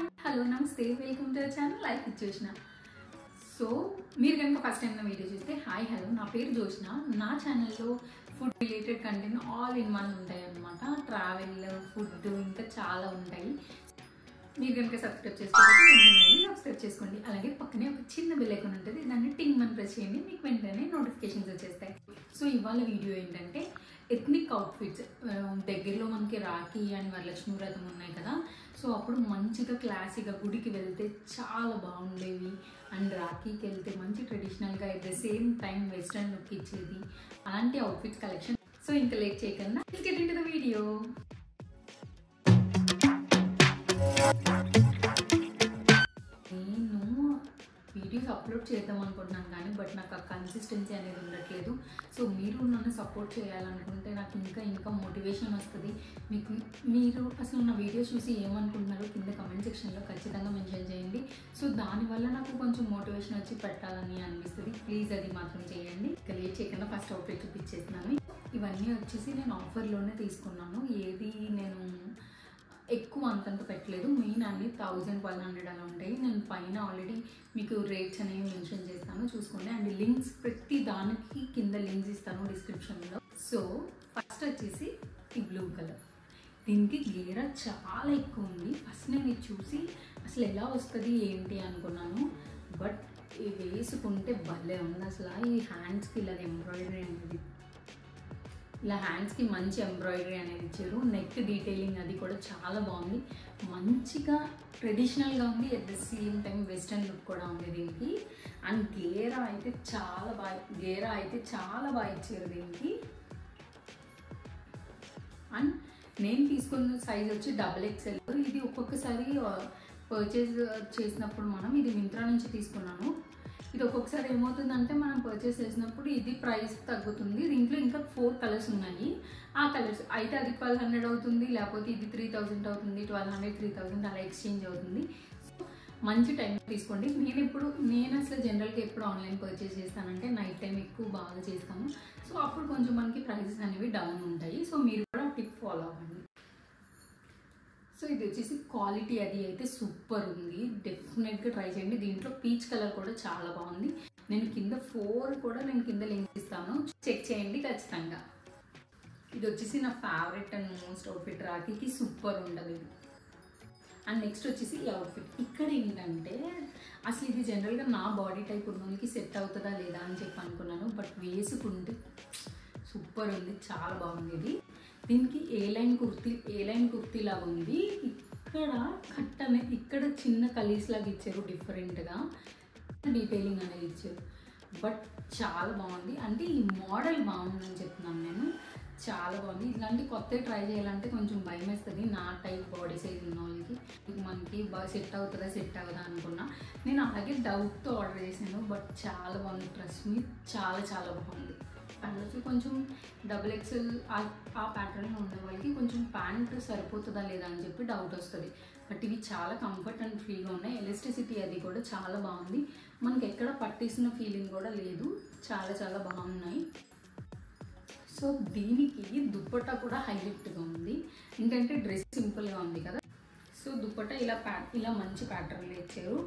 Hi hello నమస్తే welcome to our channel life with Joshna. So మీరు కనుక ఫస్ట్ టైం నా వీడియో చూస్తే హాయ్ హలో నా పేరు జోష్న. నా ఛానల్లో food related content all in one ఉంటాయి అన్నమాట. ట్రావెల్, ఫుడ్ ఇంకా చాలా ఉంటాయి. మీరు కనుక సబ్స్క్రైబ్ చేసుకోవాలి సబ్స్క్రైబ్ చేసుకోండి. అలాగే పక్కనే ఒక చిన్న బెల్ ఐకాన్ ఉంటుంది, దాన్ని టింగ్ అని ప్రెస్ చేయండి, మీకు వెంటనే నోటిఫికేషన్స్ వచ్చేస్తాయి. సో ఇవాళ వీడియో ఏంటంటే ఎథ్నిక్ అవుట్ఫిట్స్. దగ్గరలో మనకి రాఖీ అండ్ వరలక్ష్మి వ్రతం ఉన్నాయి కదా, సో అప్పుడు మంచిగా క్లాసీగా గుడికి వెళ్తే చాలా బాగుండేవి. అండ్ రాఖీకి వెళ్తే మంచి ట్రెడిషనల్గా at the same time western look ఇచ్చేది అలాంటి అవుట్ఫిట్స్ కలెక్షన్. సో ఇంకా లేట్ చేయకుండా గెట్ ఇంటు ద వీడియో. నేను వీడియోస్ అప్లోడ్ చేద్దాం అనుకుంటున్నాను కానీ నాకు ఆ కన్సిస్టెన్సీ అనేది ఉండట్లేదు. సో మీరు నన్ను సపోర్ట్ చేయాలనుకుంటే నాకు ఇంకా మోటివేషన్ వస్తుంది. మీరు అసలు నా వీడియోస్ చూసి ఏమనుకుంటున్నారో కింద కమెంట్ సెక్షన్లో ఖచ్చితంగా మెన్షన్ చేయండి. సో దానివల్ల నాకు కొంచెం మోటివేషన్ వచ్చి పెట్టాలని అనిపిస్తుంది. ప్లీజ్ అది మాత్రం చేయండి. ఇక లేట్ చేయకుండా ఫస్ట్ అవుట్ఫిట్ చూపించేస్తున్నాను. ఇవన్నీ వచ్చేసి నేను ఆఫర్లోనే తీసుకున్నాను. ఏది నేను ఎక్కువ అంతంత పెట్టలేదు. మెయిన్ అన్ని 1000-1200 అలా ఉంటాయి. నేను పైన ఆల్రెడీ మీకు రేట్స్ అనేవి మెన్షన్ చేస్తాను, చూసుకోండి. అండ్ లింక్స్ ప్రతి దానికి కింద లింక్స్ ఇస్తాను డిస్క్రిప్షన్లో. సో ఫస్ట్ వచ్చేసి ఈ బ్లూ కలర్. దీనికి గేరా చాలా ఎక్కువ ఉంది. ఫస్ట్ నేను ఇది చూసి అసలు ఎలా వస్తుంది ఏంటి అనుకున్నాను, బట్ ఇది వేసుకుంటే భలే ఉంది. అసలు ఈ హ్యాండ్స్కి ఇలా ఎంబ్రాయిడరీ అనేది, ఇలా హ్యాండ్స్కి మంచి ఎంబ్రాయిడరీ అనేది ఇచ్చారు. నెక్ డీటెయిలింగ్ అది కూడా చాలా బాగుంది. మంచిగా ట్రెడిషనల్గా ఉంది, at the same time western look కూడా ఉంది దీనికి. అండ్ గేరా అయితే చాలా బాగా ఇచ్చారు దీనికి. అండ్ నేను తీసుకున్న సైజ్ వచ్చి XXL. ఇది ఒక్కొక్కసారి పర్చేజ్ చేసినప్పుడు మనం ఇది మింత్రా నుంచి తీసుకున్నాను. ఇది ఒక్కొక్కసారి ఏమవుతుందంటే మనం పర్చేస్ చేసినప్పుడు ఇది ప్రైస్ తగ్గుతుంది. దీంట్లో ఇంకా 4 కలర్స్ ఉన్నాయి. ఆ కలర్స్ అయితే అది 1200 అవుతుంది, లేకపోతే ఇది 3000 అవుతుంది, 1200, 3000 అలా ఎక్స్చేంజ్ అవుతుంది. సో మంచి టైం తీసుకోండి. నేను అసలు జనరల్గా ఎప్పుడు ఆన్లైన్ పర్చేస్ చేస్తానంటే నైట్ టైం ఎక్కువ బాగా చేస్తాను. సో అప్పుడు కొంచెం మనకి ప్రైసెస్ అనేవి డౌన్ ఉంటాయి. సో మీరు కూడా టిప్ ఫాలో అవ్వండి. సో ఇది వచ్చేసి క్వాలిటీ అది అయితే సూపర్ ఉంది. డెఫినెట్గా ట్రై చేయండి. దీంట్లో పీచ్ కలర్ కూడా చాలా బాగుంది. నేను కింద 4 కూడా కింద లింక్ ఇస్తాను, చెక్ చేయండి ఖచ్చితంగా. ఇది వచ్చేసి నా ఫేవరెట్ అండ్ మోస్ట్ అవుట్ఫిట్. రాఖీకి సూపర్ ఉంటుంది ఇది. అండ్ నెక్స్ట్ వచ్చేసి ఈ అవుట్ఫిట్. ఇక్కడ ఏంటంటే అసలు ఇది జనరల్గా నా బాడీ టైప్ ఉన్న వాళ్ళకి సెట్ అవుతుందా లేదా అని చెప్పి అనుకున్నాను, బట్ వేసుకుంటే సూపర్ ఉంది, చాలా బాగుంది ఇది. దీనికి ఏ లైన్ కుర్తీ లాగా ఉంది. ఇక్కడ కట్ అనేది ఇక్కడ చిన్న కలీస్ లాగా ఇచ్చారు, డిఫరెంట్గా డీటెయిలింగ్ అనేది ఇచ్చారు, బట్ చాలా బాగుంది. అంటే ఈ మోడల్ బాగుందని చెప్తున్నాను నేను, చాలా బాగుంది. ఇలాంటి కొత్తవి ట్రై చేయాలంటే కొంచెం భయం వేస్తుంది నా టైప్ బాడీ సైజ్ ఉన్న వాళ్ళకి. మనకి బాగా సెట్ అవుతుందా అనుకున్నా. నేను అలాగే డౌట్తో ఆర్డర్ చేశాను, బట్ చాలా బాగుంది. ట్రస్ట్ మీ, చాలా బాగుంది. కలర్స్ కొంచెం XXL ఆ ప్యాటర్న్లో ఉన్న వాళ్ళకి కొంచెం ప్యాంట్ సరిపోతుందా లేదా అని చెప్పి డౌట్ వస్తుంది. బట్ ఇవి చాలా కంఫర్ట్ అండ్ ఫ్రీగా ఉన్నాయి. ఎలాస్టిసిటీ అది కూడా చాలా బాగుంది. మనకి ఎక్కడ పట్టేసిన ఫీలింగ్ కూడా లేదు. చాలా బాగున్నాయి. సో దీనికి దుప్పట్టా కూడా హైలైట్గా ఉంది. ఏంటంటే డ్రెస్ సింపుల్గా ఉంది కదా, సో దుప్పట్టా ఇలా మంచి ప్యాటర్న్లో ఇచ్చారు.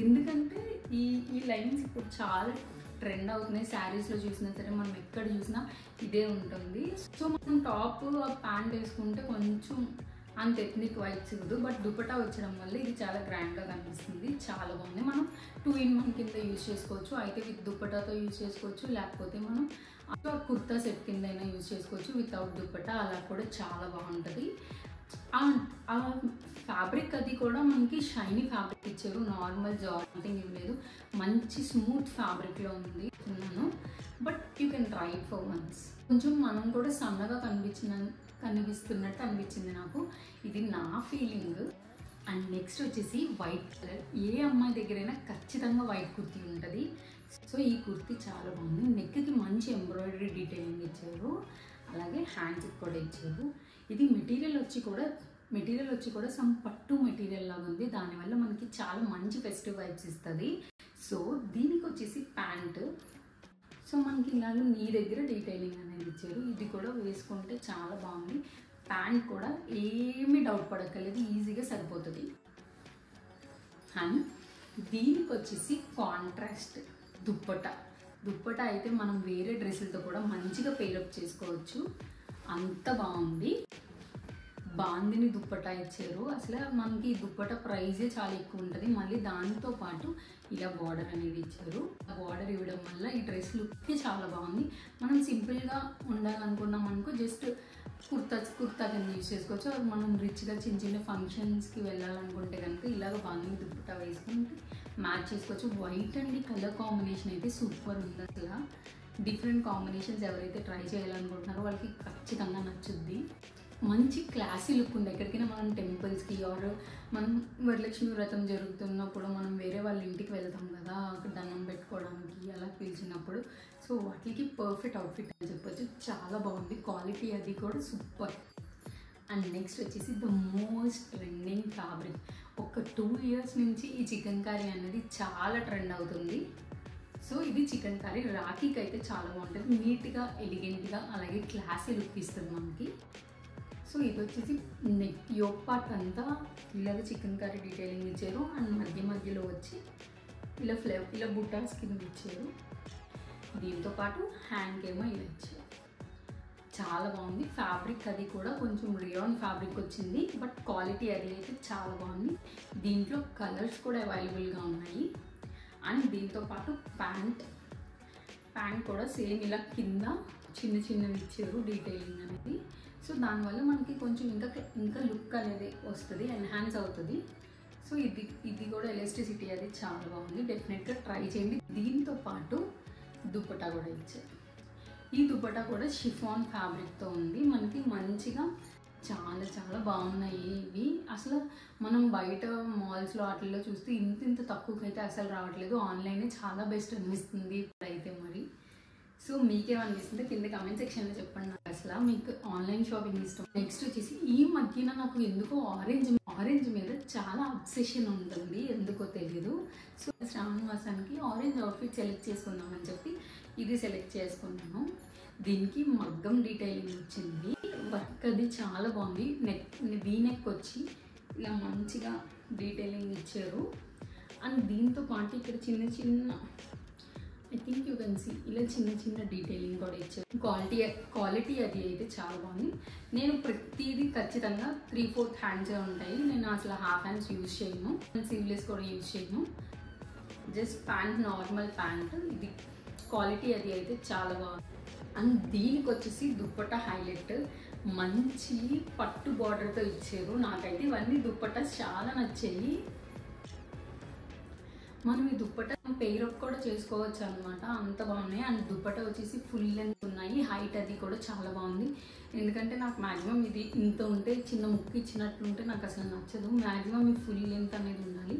ఎందుకంటే ఈ లైన్స్ ఇప్పుడు చాలా ట్రెండ్ అవుతున్నాయి. శారీస్లో చూసినా సరే, మనం ఎక్కడ చూసినా ఇదే ఉంటుంది. సో మనం టాప్ ప్యాంట్ వేసుకుంటే కొంచెం అంత ఎథ్నిక్ వైబ్స్ ఇవ్వదు, బట్ దుపట్టా వచ్చడం వల్ల ఇది చాలా గ్రాండ్గా కనిపిస్తుంది. చాలా బాగుంది. మనం 2 in 1 కింద యూజ్ చేసుకోవచ్చు. అయితే విత్ దుపట్టాతో యూజ్ చేసుకోవచ్చు, లేకపోతే మనం కుర్తా సెట్ కింద అయినా యూజ్ చేసుకోవచ్చు వితౌట్ దుపట్టా. అలా కూడా చాలా బాగుంటుంది. ఆ ఫ్యాబ్రిక్ అది కూడా మనకి షైనీ ఫ్యాబ్రిక్ ఇచ్చారు. నార్మల్ జాయింటింగ్ ఏం లేదు, మంచి స్మూత్ ఫ్యాబ్రిక్లో ఉంది. But you can try it for once. కొంచెం మనం కూడా సన్నగా కనిపిస్తున్నట్టు అనిపించింది నాకు. ఇది నా ఫీలింగ్. అండ్ నెక్స్ట్ వచ్చేసి వైట్ కలర్. ఏ అమ్మాయి దగ్గరైనా ఖచ్చితంగా వైట్ కుర్తీ ఉంటుంది. సో ఈ కుర్తీ చాలా బాగుంది. నెక్కి మంచి ఎంబ్రాయిడరీ డీటెయిలింగ్ ఇచ్చారు, అలాగే హ్యాండ్స్కి కూడా ఇచ్చారు. ఇది మెటీరియల్ వచ్చి కూడా సమ్ పట్టు మెటీరియల్ లాగా ఉంది. దానివల్ల మనకి చాలా మంచి ఫెస్టివ్ వైబ్స్ ఇస్తుంది. సో దీనికి వచ్చేసి ప్యాంట్. సో మనకి ఇలాగ నీ దగ్గర డీటెయిలింగ్ అనేది ఇచ్చారు. ఇది కూడా వేసుకుంటే చాలా బాగుంది. ప్యాంట్ కూడా ఏమీ డౌట్ పడక్కర్లేదు, ఈజీగా సరిపోతుంది. అండ్ దీనికి వచ్చేసి కాంట్రాస్ట్ దుప్పట అయితే మనం వేరే డ్రెస్సులతో కూడా మంచిగా పేరప్ చేసుకోవచ్చు. అంత బాగుంది. బాందిని దుప్పట ఇచ్చారు. అసలు మనకి ఈ దుప్పట ప్రైజే చాలా ఎక్కువ ఉంటుంది. మళ్ళీ దాంతో పాటు ఇలా బార్డర్ అనేది ఇచ్చారు. ఆ బార్డర్ ఇవ్వడం వల్ల ఈ డ్రెస్ లుక్కి చాలా బాగుంది. మనం సింపుల్గా ఉండాలనుకున్నాం అనుకో జస్ట్ కుర్తా కింద యూజ్ చేసుకోవచ్చు. మనం రిచ్గా చిన్న చిన్న ఫంక్షన్స్కి వెళ్ళాలనుకుంటే కనుక ఇలాగ బాందిని దుప్పట వేసుకుంటే మ్యాచ్ చేసుకోవచ్చు. వైట్ అండ్ కలర్ కాంబినేషన్ అయితే సూపర్ ఉంది. అసలు డిఫరెంట్ కాంబినేషన్స్ ఎవరైతే ట్రై చేయాలనుకుంటున్నారో వాళ్ళకి ఖచ్చితంగా నచ్చుద్ది. మంచి క్లాసీ లుక్ ఉంది. ఎక్కడికైనా మనం టెంపుల్స్కి ఆర్ మనం వరలక్ష్మి వ్రతం జరుగుతున్నప్పుడు మనం వేరే వాళ్ళ ఇంటికి వెళ్తాం కదా, అక్కడ దండం పెట్టుకోవడానికి అలా పిలిచినప్పుడు, సో వాటికి పర్ఫెక్ట్ అవుట్ఫిట్ అని చెప్పొచ్చు. చాలా బాగుంది. క్వాలిటీ అది కూడా సూపర్. అండ్ నెక్స్ట్ వచ్చేసి ద మోస్ట్ ట్రెండింగ్ ఫ్యాబ్రిక్. ఒక 2 years నుంచి ఈ చికెన్ కర్రీ అనేది చాలా ట్రెండ్ అవుతుంది. సో ఇది చికెన్ కర్రీ రాఖీకి అయితే చాలా బాగుంటుంది. నీట్గా ఎలిగెంట్గా అలాగే క్లాసీ లుక్ ఇస్తుంది మనకి. సో ఇది వచ్చేసి నెక్ యోక్ పార్ట్ అంతా ఇలాగ చికెన్ కర్రీ డీటెయిలింగ్ ఇచ్చారు. అండ్ మధ్యలో వచ్చి ఇలా బుట్టాస్ కింద ఇచ్చారు. దీంతో పాటు హ్యాండ్కి ఏమో ఇలా ఇచ్చారు. చాలా బాగుంది. ఫ్యాబ్రిక్ అది కూడా కొంచెం రియాన్ ఫ్యాబ్రిక్ వచ్చింది, బట్ క్వాలిటీ అది అయితే చాలా బాగుంది. దీంట్లో కలర్స్ కూడా అవైలబుల్గా ఉన్నాయి. అండ్ దీంతో పాటు ప్యాంట్ కూడా సేమ్ ఇలా కింద చిన్నవి ఇచ్చారు డీటెయిలింగ్ అనేది. సో దానివల్ల మనకి కొంచెం ఇంకా లుక్ అనేది వస్తుంది, ఎన్హాన్స్ అవుతుంది. సో ఇది కూడా ఎలాస్టిసిటీ అది చాలా బాగుంది. డెఫినెట్గా ట్రై చేయండి. దీంతో పాటు దుపట్టా కూడా ఇచ్చారు. ఈ దుపట్టా కూడా షిఫాన్ ఫ్యాబ్రిక్తో ఉంది. మనకి మంచిగా చాలా బాగున్నాయి ఇవి. అసలు మనం బయట మాల్స్లో వాటిల్లో చూస్తే ఇంత తక్కువకైతే అసలు రావట్లేదు. ఆన్లైనే చాలా బెస్ట్ అనిపిస్తుంది ఇప్పుడైతే మరి. సో మీకేమనిపిస్తుంది కింద కామెంట్ సెక్షన్లో చెప్పండి. నాకు అసలు మీకు ఆన్లైన్ షాపింగ్ ఇష్టం. నెక్స్ట్ వచ్చేసి ఈ మధ్యన నాకు ఎందుకో ఆరెంజ్ మీద చాలా అబ్సెషన్ ఉంటుంది, ఎందుకో తెలియదు. సో శ్రావణ మాసానికి ఆరెంజ్ అవుట్ఫిట్ సెలెక్ట్ చేసుకుందామని చెప్పి ఇది సెలెక్ట్ చేసుకున్నాను. దీనికి మగ్గం డీటెయిలింగ్ వచ్చింది. వర్క్ అది చాలా బాగుంది. వీ నెక్ వచ్చి ఇలా మంచిగా డీటెయిలింగ్ ఇచ్చారు. అండ్ దీంతో పాటు ఇక్కడ చిన్న I think you can see ఇలా చిన్న డీటెయిలింగ్ కూడా ఇచ్చారు. క్వాలిటీ అది అయితే చాలా బాగుంది. నేను ప్రతిదీ ఖచ్చితంగా 3/4 హ్యాండ్స్ ఉంటాయి. నేను అసలు హాఫ్ హ్యాండ్స్ యూజ్ చేయను, స్లీవ్లెస్ కూడా యూజ్ చేయను. Just pant, normal pant. ఇది క్వాలిటీ అది అయితే చాలా బాగుంది. అండ్ దీనికి వచ్చేసి దుప్పట్టా హైలైట్. మంచి పట్టు బార్డర్తో ఇచ్చారు. నాకైతే ఇవన్నీ దుప్పట్టా చాలా నచ్చాయి. మనం ఈ దుప్పట్టా పేరప్ కూడా చేసుకోవచ్చు అనమాట, అంత బాగున్నాయి. అండ్ దుప్పట్టా వచ్చేసి ఫుల్ లెంత్ ఉన్నాయి. హైట్ అది కూడా చాలా బాగుంది. ఎందుకంటే నాకు మ్యాక్సిమం ఇది ఇంత ఉంటే చిన్న ముక్కు ఇచ్చినట్టుంటే నాకు అసలు నచ్చదు. మ్యాక్సిమం ఈ ఫుల్ లెంత్ అనేది ఉండాలి.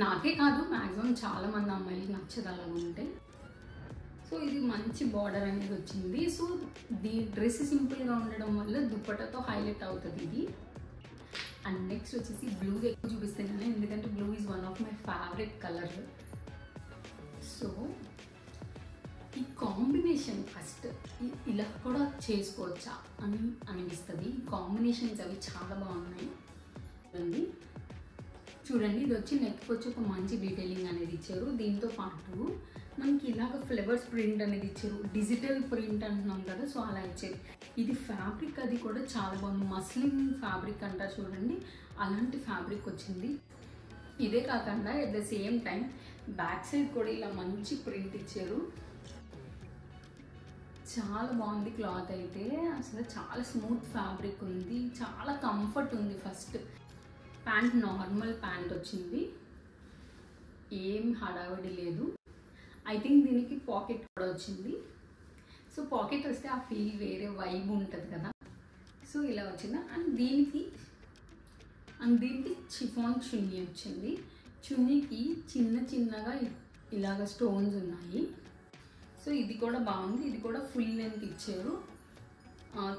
నాకే కాదు, మ్యాక్సిమం చాలామంది అమ్మాయిలకి నచ్చదు అలా ఉంటే. సో ఇది మంచి బార్డర్ అనేది వచ్చింది. సో డ్రెస్ సింపుల్గా ఉండడం వల్ల దుప్పట్టతో హైలైట్ అవుతుంది ఇది. అండ్ నెక్స్ట్ వచ్చేసి బ్లూ ఎక్కువ చూపిస్తున్నాను, ఎందుకంటే blue is one of my favourite colour. So ఈ కాంబినేషన్ ఫస్ట్ ఇలా కూడా చేసుకోవచ్చా అని అనిపిస్తుంది. ఈ కాంబినేషన్స్ అవి చాలా బాగున్నాయి. చూడండి ఇది వచ్చి నెక్కి వచ్చి ఒక మంచి డీటెయిలింగ్ అనేది ఇచ్చారు. దీంతో పాటు మనకి ఇలాగ ఫ్లవర్స్ ప్రింట్ అనేది ఇచ్చారు. డిజిటల్ ప్రింట్ అంటున్నాం కదా, సో అలా ఇచ్చారు. ఇది ఫ్యాబ్రిక్ అది కూడా చాలా బాగుంది. మస్లిన్ ఫ్యాబ్రిక్ అంటారు చూడండి, అలాంటి ఫ్యాబ్రిక్ వచ్చింది. ఇదే కాకుండా at the same time back side కూడా ఇలా మంచి ప్రింట్ ఇచ్చారు. చాలా బాగుంది క్లాత్ అయితే. అసలు చాలా స్మూత్ ఫ్యాబ్రిక్ ఉంది, చాలా కంఫర్ట్ ఉంది. ఫస్ట్ ప్యాంట్ నార్మల్ ప్యాంట్ వచ్చింది, ఏం హడావిడి లేదు. ఐ థింక్ దీనికి పాకెట్ కూడా వచ్చింది. సో పాకెట్ వస్తే ఆ ఫీల్ వేరే వైబ్ ఉంటుంది కదా, సో ఇలా వచ్చింది. అండ్ దీనికి షిఫాన్ చున్నీ వచ్చింది. చున్నీకి చిన్నగా ఇలాగ స్టోన్స్ ఉన్నాయి. సో ఇది కూడా బాగుంది. ఇది కూడా ఫుల్ లెంత్ ఇచ్చారు,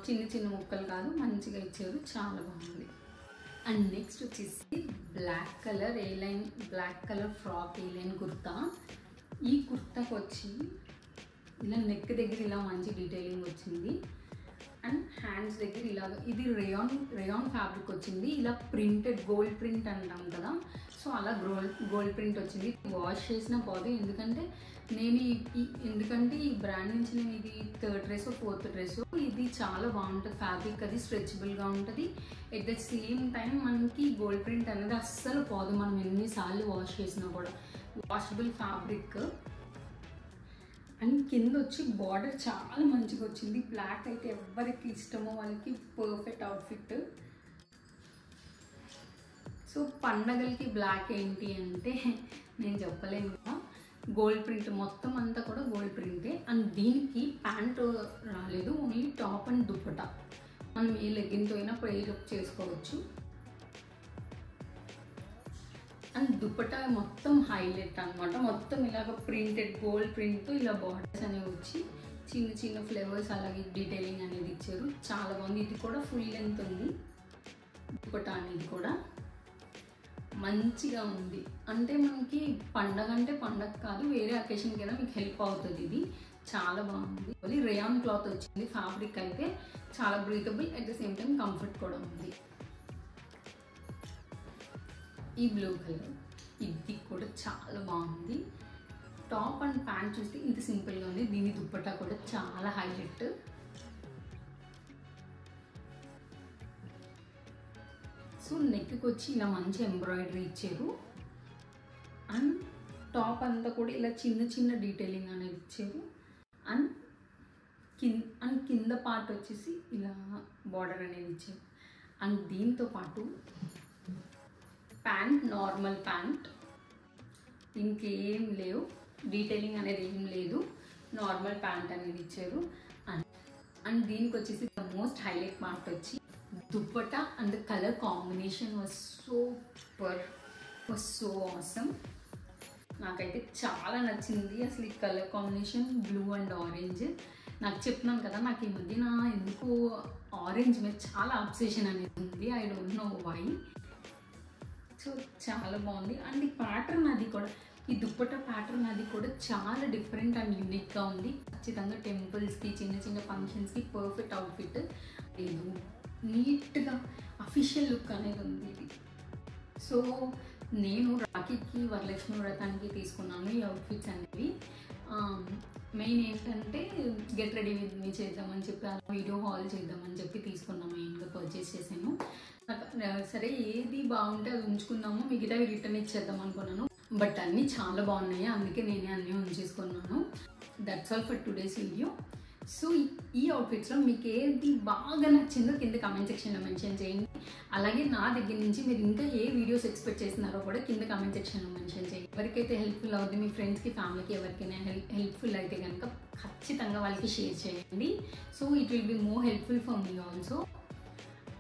చిన్న ముక్కలు కాదు, మంచిగా ఇచ్చారు. చాలా బాగుంది. అండ్ నెక్స్ట్ వచ్చేసి బ్లాక్ కలర్ ఫ్రాక్ ఏ-లైన్ కుర్తా. ఈ కుర్తాకి వచ్చి ఇలా నెక్ దగ్గర ఇలా మంచి డీటెయిలింగ్ వచ్చింది. అండ్ హ్యాండ్స్ దగ్గర ఇలాగ ఇది రేయాన్ ఫ్యాబ్రిక్ వచ్చింది. ఇలా ప్రింటెడ్ గోల్డ్ ప్రింట్ అంటాం కదా, సో అలా గోల్డ్ ప్రింట్ వచ్చింది. వాష్ చేసినా పోదు, ఎందుకంటే ఈ బ్రాండ్ నుంచి నేను ఇది 3rd డ్రెస్ 4th డ్రెస్. ఇది చాలా బాగుంటుంది ఫ్యాబ్రిక్, అది స్ట్రెచబుల్గా ఉంటుంది. ఎట్ ద సేమ్ టైం మనకి గోల్డ్ ప్రింట్ అనేది అస్సలు పోదు, మనం ఎన్నిసార్లు వాష్ చేసినా కూడా. Washable fabric. అండ్ కింద వచ్చి బార్డర్ చాలా మంచిగా వచ్చింది. బ్లాక్ అయితే ఎవరికి ఇష్టమో వాళ్ళకి పర్ఫెక్ట్ అవుట్ఫిట్. సో పండగలకి బ్లాక్ ఏంటి అంటే నేను చెప్పలేను కదా, గోల్డ్ ప్రింట్ మొత్తం అంతా కూడా గోల్డ్ ప్రింటే. అండ్ దీనికి ప్యాంట్ రాలేదు, ఓన్లీ టాప్ అండ్ దుప్పట. మనం ఏ లెగ్గిన్తో అయినా ప్రేర్ అప్ చేసుకోవచ్చు. అండ్ దుప్పట మొత్తం హైలైట్ అనమాట, మొత్తం ఇలాగ ప్రింటెడ్ గోల్డ్ ప్రింట్తో ఇలా బార్డర్స్ అనేవి వచ్చి చిన్న చిన్న ఫ్లేవర్స్ అలాగే డీటెయిలింగ్ అనేది ఇచ్చారు. చాలా బాగుంది. ఇది కూడా ఫుల్ లెంత్ ఉంది. దుప్పట అనేది కూడా మంచిగా ఉంది. అంటే మనకి పండగ అంటే పండగ కాదు, వేరే అకేషన్కి అయినా మీకు హెల్ప్ అవుతుంది. ఇది చాలా బాగుంది. మళ్ళీ రేయాన్ క్లాత్ వచ్చింది. ఫ్యాబ్రిక్ అయితే చాలా breathable, at the same time comfort కూడా ఉంది. ఈ బ్లూ కలర్ ఇది కూడా చాలా బాగుంది. టాప్ అండ్ ప్యాంట్ చూస్తే ఇంత సింపుల్గా ఉంది. దీని దుప్పట్టా కూడా చాలా హైలైట్. సో నెక్కి వచ్చి ఇలా మంచి ఎంబ్రాయిడరీ ఇచ్చారు. అండ్ టాప్ అంతా కూడా ఇలా చిన్న చిన్న డీటెయిలింగ్ అనేది ఇచ్చారు. అండ్ కింద పార్ట్ వచ్చేసి ఇలా బార్డర్ అనేది ఇచ్చారు. అండ్ దీంతో పాటు ప్యాంట్ నార్మల్ ప్యాంట్, ఇంకేం లేవు, డీటెయిలింగ్ అనేది ఏం లేదు, నార్మల్ ప్యాంట్ అనేది ఇచ్చారు. అండ్ దీనికి వచ్చేసి ద మోస్ట్ హైలైట్ పార్ట్ వచ్చి dupatta and the colour combination was so awesome. నాకైతే చాలా నచ్చింది అసలు ఈ colour combination, blue and orange. నాకు చెప్తున్నాను కదా, నాకు ఈ మధ్యన ఎందుకు ఆరెంజ్ మీద చాలా అబ్సెషన్ అనేది ఉంది. I don't know why. So చాలా బాగుంది. అండ్ ఈ ప్యాటర్న్ అది కూడా, ఈ దుప్పట ప్యాటర్న్ అది కూడా చాలా డిఫరెంట్ అండ్ యూనిక్గా ఉంది. ఖచ్చితంగా టెంపుల్స్కి చిన్న చిన్న ఫంక్షన్స్కి పర్ఫెక్ట్ అవుట్ఫిట్. లేదు, నీట్గా అఫీషియల్ లుక్ అనేది ఉంది ఇది. సో నేను రాఖీకి వరలక్ష్మి వ్రతానికి తీసుకున్నాను ఈ అవుట్ఫిట్స్ అనేవి. మెయిన్ ఏంటంటే గెట్ రెడీ విత్ మీ చేద్దామని చెప్పి, అలా వీడియో హాల్ చేద్దామని చెప్పి తీసుకున్నాను. మెయిన్గా పర్చేస్ చేశాను. సరే ఏది బాగుంటే అది ఉంచుకుందాము, మిగతావి రిటర్న్ ఇచ్చేద్దాం అనుకున్నాను. బట్ అన్నీ చాలా బాగున్నాయి, అందుకే నేనే అన్నీ ఉంచేసుకున్నాను. That's all for today's video. So ఈ అవుట్ఫిట్స్లో మీకు ఏది బాగా నచ్చిందో కింద కమెంట్ సెక్షన్లో మెన్షన్ చేయండి. అలాగే నా దగ్గర నుంచి మీరు ఇంకా ఏ వీడియోస్ ఎక్స్పెక్ట్ చేస్తున్నారో కూడా కింద కమెంట్ సెక్షన్లో మెన్షన్ చేయండి. ఎవరికైతే హెల్ప్ఫుల్ అవుతుంది, మీ ఫ్రెండ్స్కి ఫ్యామిలీకి ఎవరికైనా హెల్ప్ఫుల్ అయితే కనుక ఖచ్చితంగా వాళ్ళకి షేర్ చేయండి. So it will be more helpful for me also.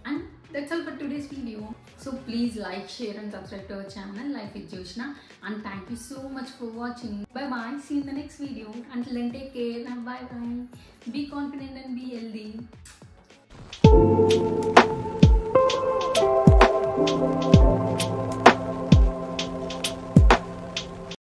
And that's all for today's video. So please like, share and subscribe to our channel Life with Jyoshna. And thank you so much for watching. Bye bye. See you in the next video. Until then, take care and bye bye. Be confident and be healthy.